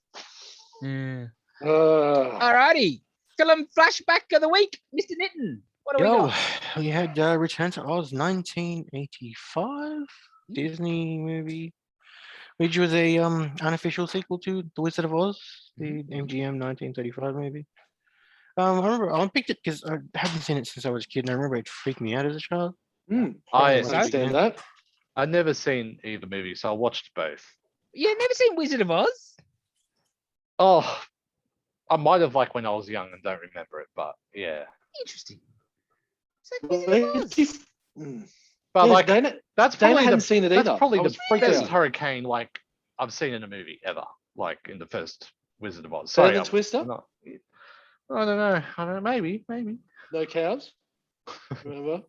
Yeah. Uh, Alrighty. Film flashback of the week, Mr. Nitin. What do we Yo, got? we had Return to Oz 1985 Disney movie, which was a unofficial sequel to The Wizard of Oz, the MGM 1935 movie. I remember I picked it because I haven't seen it since I was a kid, and I remember it freaked me out as a child. I So? understand that. I've never seen either movie, so I watched both. Yeah, never seen Wizard of Oz. Oh, I might have like when I was young and don't remember it, but yeah. Interesting. It's like Wizard of Oz. But like Dana that's Dana probably hadn't the seen it either. that's probably I the was freaked best out. hurricane like I've seen in a movie ever. Like in the first Wizard of Oz. Better Sorry, than I'm Twister? not- I don't know. I don't know. Maybe. No cows. Remember?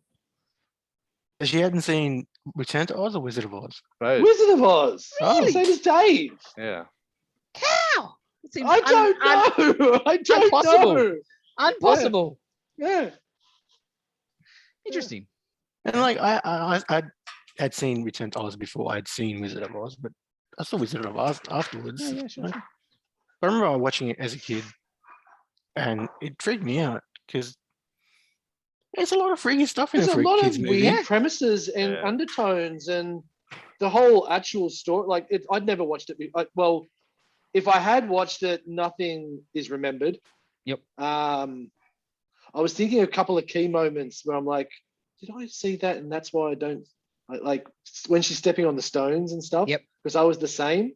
She hadn't seen Return to Oz or Wizard of Oz. Both. Wizard of Oz. Really? Same as Dave. Yeah. How? It seems I don't know. I don't impossible. know. Impossible. Yeah. Interesting. And like I had seen Return to Oz before I'd seen Wizard of Oz, but I saw Wizard of Oz afterwards. Yeah, sure. I remember watching it as a kid, and it freaked me out because there's a lot of freaky stuff in There's it a for lot a of kids movie. weird premises and Yeah. undertones and the whole actual story. Like I'd never watched it. Well, if I had watched it, nothing is remembered. Yep. I was thinking a couple of key moments where I'm like, did I see that? And that's why I don't like when she's stepping on the stones and stuff. Yep. Because I was the same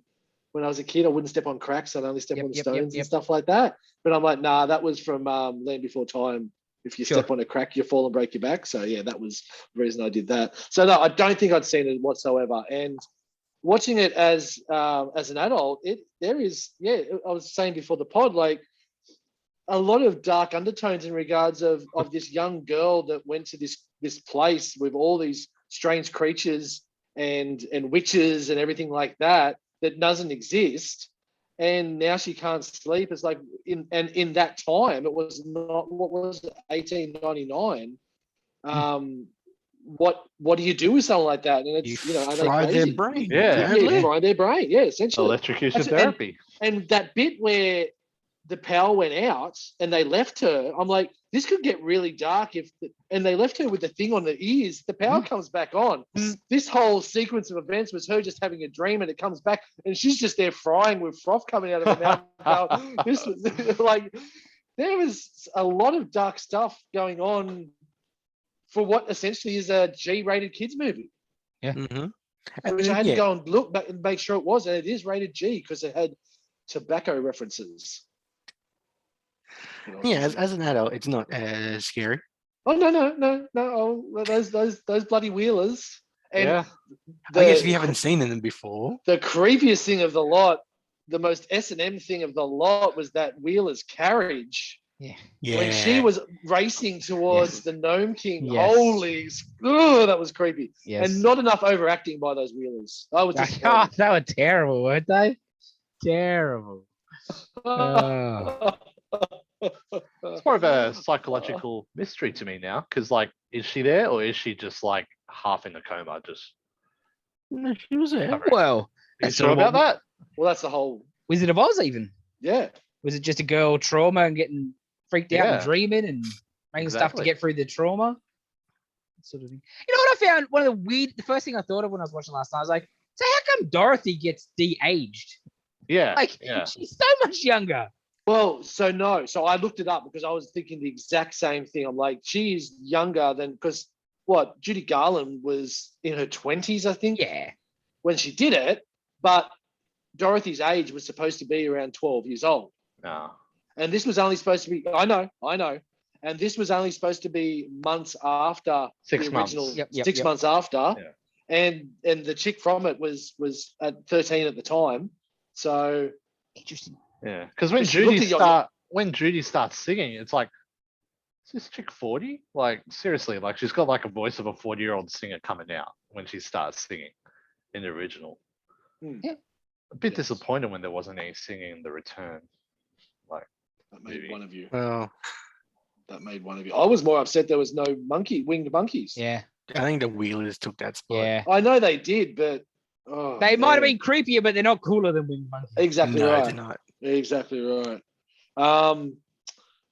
when I was a kid. I wouldn't step on cracks. I'd only step Yep, on the yep, stones yep. and stuff like that. But I'm like, nah, that was from Land Before Time. If you Sure. step on a crack, you fall and break your back. So yeah, that was the reason I did that. So no, I don't think I'd seen it whatsoever. And watching it as an adult, I was saying before the pod, like a lot of dark undertones in regards of this young girl that went to this place with all these strange creatures and witches and everything like that doesn't exist. and now she can't sleep. It's like in that time, it was not, what was it, 1899. What do you do with someone like that? And it's, You are they fry their crazy? brain. Yeah. You fry their brain. Yeah, essentially. Electrocution That's- therapy. And that bit where the power went out and they left her, I'm like, this could get really dark and they left her with the thing on the ears. The power comes back on. This whole sequence of events was her just having a dream, and it comes back and she's just there frying with froth coming out of her mouth. This was like, there was a lot of dark stuff going on for what essentially is a G-rated kids movie. Yeah. Mm-hmm. Which I had to go and look back and make sure it was, and it is rated G because it had tobacco references. Yeah, as an adult, it's not as scary. Oh no! Oh, those bloody wheelers. And Yeah. I guess if you haven't seen them before. the creepiest thing of the lot, the most S&M thing of the lot, was that wheeler's carriage. Yeah. When she was racing towards the Gnome King, Yes. holy, that was creepy. Yes. And not enough overacting by those wheelers. I was just Oh, they were terrible, weren't they? Terrible. Oh. It's more of a psychological mystery to me now, because like, is she there or is she just like half in a coma? Just No, she was there. Well, are you that's sure sort of about that? Well, that's the whole. Wizard of Oz even. Yeah. Was it just a girl trauma and getting freaked out and Yeah. dreaming and making stuff to Exactly. get through the trauma? That sort of thing. You know what I found? One of the first thing I thought of when I was watching last night, I was like, so how come Dorothy gets de-aged? Yeah. Like, yeah. she's so much younger. Well, so I looked it up because I was thinking the exact same thing. I'm like, she's younger than, because what, Judy Garland was in her 20s, I think, Yeah. when she did it, but Dorothy's age was supposed to be around 12 years old. No. And this was only supposed to be, I know. And this was only supposed to be months after 6 the months. original, Yep, 6 months after. Yeah. And the chick from it was at 13 at the time. So Interesting. Yeah. Because when She looked Judy starts singing, it's like, is this chick 40? Like, seriously, like she's got like a voice of a 40-year-old singer coming out when she starts singing in the original. Yeah. A bit Yes. disappointed when there wasn't any singing in the return. Like, that made Maybe. one of you. Well, That made one of you. I was more upset there was no winged monkeys. Yeah. I think the Wheelers took that spot. Yeah. I know they did, but They might have man. been creepier, but they're not cooler than Winged Monkey. Exactly No, right. they're not. Exactly right.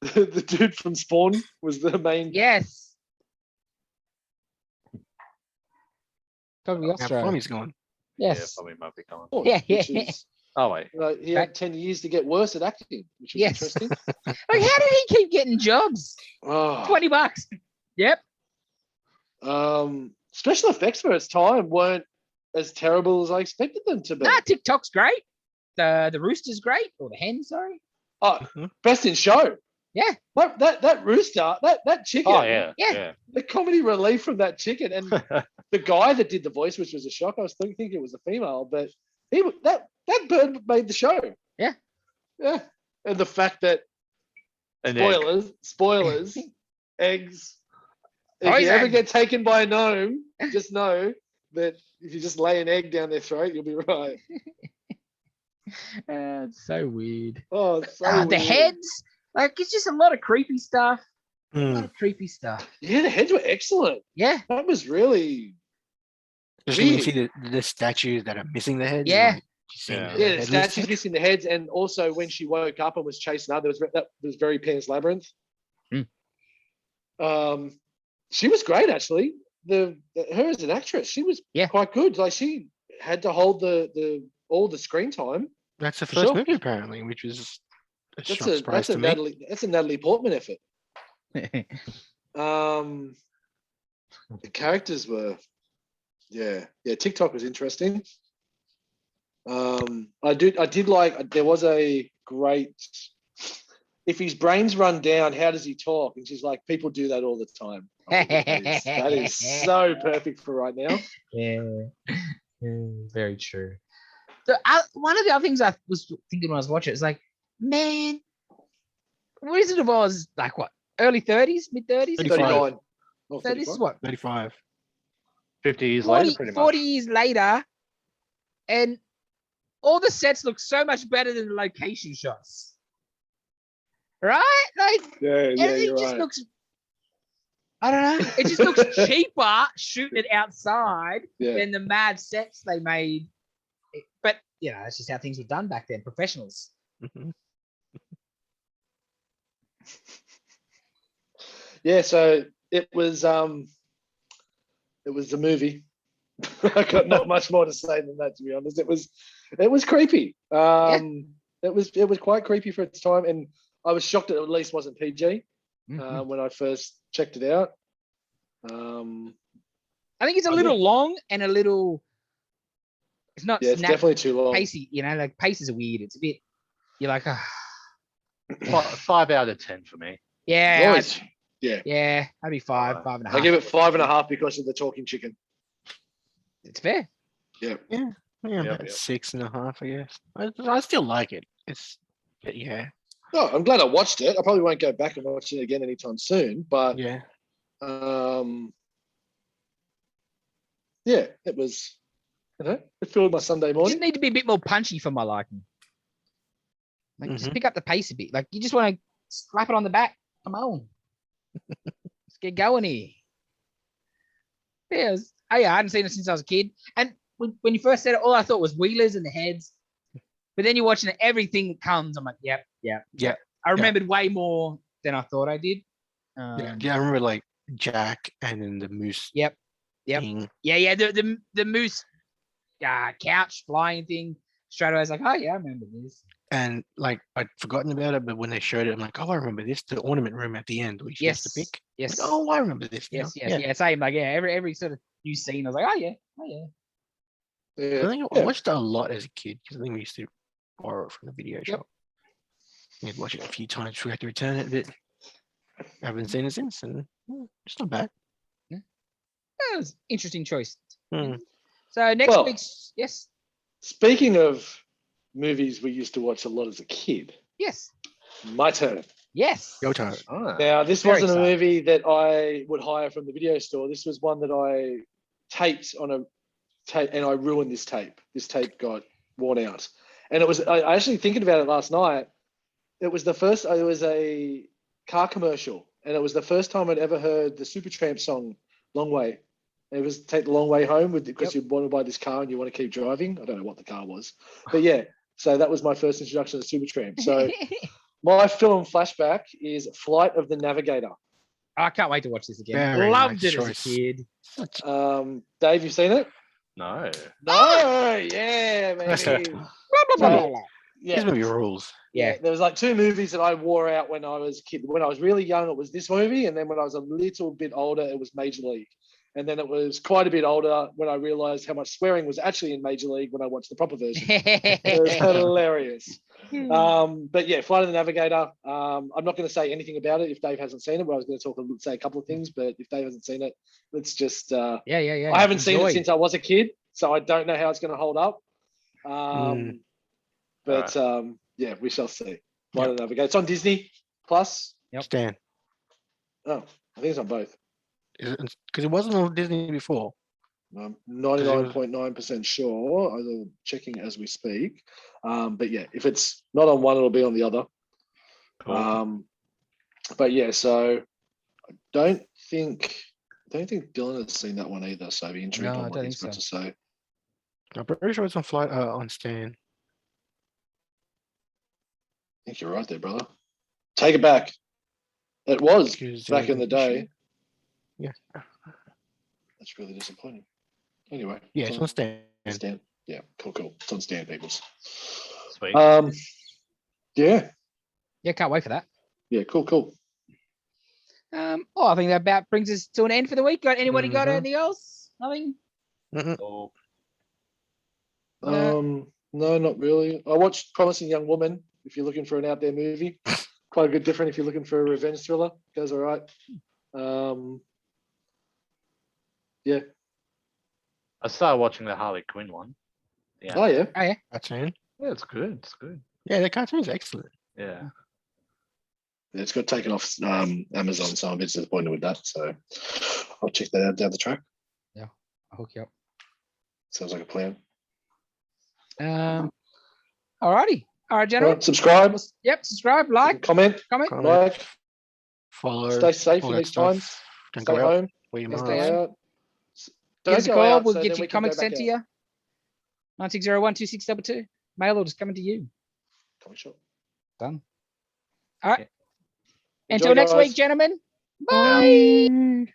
The dude from Spawn was the main. Yes. Totally Now Australia. Flummy's gone. yeah, Yes. probably might be coming. Yeah, which yeah. is, Oh, wait. he had 10 years to get worse at acting, which was Yes. interesting. Like, how did he keep getting jobs? Oh, $20. Yep. special effects for its time weren't as terrible as I expected them to be. Nah, TikTok's great. The rooster's great, or the hen, sorry. Oh, best in show. Yeah. That rooster, that chicken. Oh, yeah. Yeah. Yeah. The comedy relief from that chicken, and the guy that did the voice, which was a shock. I was thinking it was a female, but that bird made the show. Yeah. Yeah. And the fact that An egg. spoilers, eggs. If Poison. you ever get taken by a gnome, just know that if you just lay an egg down their throat, you'll be right. It's so weird. Oh, it's so The weird. heads, like it's just a lot of creepy stuff. A lot Mm. of creepy stuff. Yeah, the heads were excellent. Yeah. That was really. Especially when you Weird. see the statues that are missing the heads. Yeah. like, you see Yeah. the Yeah, the headless statues head. missing the heads, and also when she woke up and was chasing up, that was very Pan's Labyrinth. She was great actually. Her as an actress, she was Yeah. quite good. Like she had to hold all the screen time. That's the For first sure. movie apparently, which was a That's shock a surprise to me. That's a Natalie Portman effort. The characters were, yeah. TikTok was interesting. I did like, there was a great, if his brain's run down, how does he talk? And she's like, people do that all the time. That is so perfect for right now. Yeah. Very true. One of the other things I was thinking when I was watching it is like, man, Wizard of Oz, like what, early 30s, mid 30s? 35. 39. Oh, So this is what, 35. 50 years 40, later, pretty much. 40 years later, and all the sets look so much better than the location shots. Right? Like Yeah, everything you're just right. looks, I don't know. It just looks cheaper shooting it outside Yeah. than the mad sets they made. But you know, that's just how things were done back then. Professionals. Yeah, so it was the movie. I got not much more to say than that, to be honest. It was creepy. It was quite creepy for its time, and I was shocked it at least wasn't PG when I first checked it out. I think it's a little long and a little. It's not. Yeah, it's definitely too long. Pacey, you know, like paces are weird. It's a bit. You're like, 5 out of 10 for me. yeah, Right. yeah, I'd be 5.5. I give it 5.5 because of the talking chicken. It's fair. Yeah. Yeah, about 6.5, I guess. I still like it. Yeah. Oh, I'm glad I watched it. I probably won't go back and watch it again anytime soon. But yeah, it was. It filled my Sunday You morning. just need to be a bit more punchy for my liking. Like, just pick up the pace a bit. Like, you just want to slap it on the back. Come on. Let's get going here. Yeah, I hadn't seen it since I was a kid. And when you first said it, all I thought was wheelers and the heads. But then you're watching it, everything that comes, I'm like, yep. I remembered way more than I thought I did. I remember like Jack and then the moose. Yep. Thing. Yeah. The moose couch flying thing. Straight away, I was like, oh yeah, I remember this. And like I'd forgotten about it, but when they showed it, I'm like, oh, I remember this. The ornament room at the end, which is the pick. Yes. Like, oh, I remember this. Yes. Same. Like, every sort of new scene, I was like, oh yeah. Yeah. I think I watched it a lot as a kid because I think we used to borrow it from the video shop. We'd watch it a few times. We had to return it, but I haven't seen it since, and it's not bad. Yeah. That was an interesting choice. Hmm. So next week's Speaking of movies we used to watch a lot as a kid. Yes. My turn. Yes. Your turn. Now, this Very wasn't a exciting. movie that I would hire from the video store. This was one that I taped on a tape, and I ruined this tape. This tape got worn out. And it was, I actually thinking about it last night. It was a car commercial, and it was the first time I'd ever heard the Supertramp song, Long Way. It was Take the Long Way Home because you want to buy this car and you want to keep driving. I don't know what the car was, but yeah. So that was my first introduction to Supertramp. So my film flashback is Flight of the Navigator. I can't wait to watch this again. Very Loved nice it as a choice. kid. Dave, you've seen it? No. No, yeah, maybe. These movie rules. Yeah. There was like 2 movies that I wore out when I was a kid. When I was really young, it was this movie, and then when I was a little bit older, it was Major League. And then it was quite a bit older when I realized how much swearing was actually in Major League when I watched the proper version. It was hilarious. But yeah, Flight of the Navigator. I'm not going to say anything about it if Dave hasn't seen it, but I was going to say a couple of things. But if Dave hasn't seen it, let's just. Yeah. I haven't seen it since I was a kid, so I don't know how it's going to hold up. But yeah, we shall see. Flight of the Navigator. It's on Disney Plus. Yep. Stan. Oh, I think it's on both. Because it wasn't on Disney before. I'm 99.9% sure. I'm checking as we speak. But yeah, if it's not on one, it'll be on the other. Cool. But yeah, so I don't think Dylan has seen that one either. So I'd be intrigued No, I on what don't he's think got so. to say. I'm pretty sure it's on on Stan. I think you're right there, brother. Take it back. It was Because, back in the day. Yeah. That's really disappointing. Anyway. Yeah, it's on Stan. Stan. Yeah, cool. It's on Stan, peoples. Sweet. Yeah. Yeah, can't wait for that. Yeah, cool. I think that about brings us to an end for the week. Anybody got anything else? Nothing? Oh, No, not really. I watched Promising Young Woman. If you're looking for an out there movie, quite a good different. If you're looking for a revenge thriller, goes all right. Yeah. I started watching the Harley Quinn one. Yeah. Oh yeah. Cartoon. Yeah, it's good. It's good. Yeah, the cartoon's excellent. Yeah. It's got taken off Amazon, so I'm a bit disappointed with that. So I'll check that out down the track. Yeah, I'll hook you up. Sounds like a plan. All righty. All right, All gentlemen. right, subscribe, Yep. Subscribe, like, comment, comment. like, follow. stay safe all in that these stuff. times. Don't Stay go out. home. Wear your Don't Stay mask. go home. out. Give us a Don't go call. out We'll so get then your we can go comics back sent to out. you. 9601-2622. Mail order's coming to you. Comic shop. Done. All right. Enjoy, Until next guys. week, gentlemen. Yeah. Bye.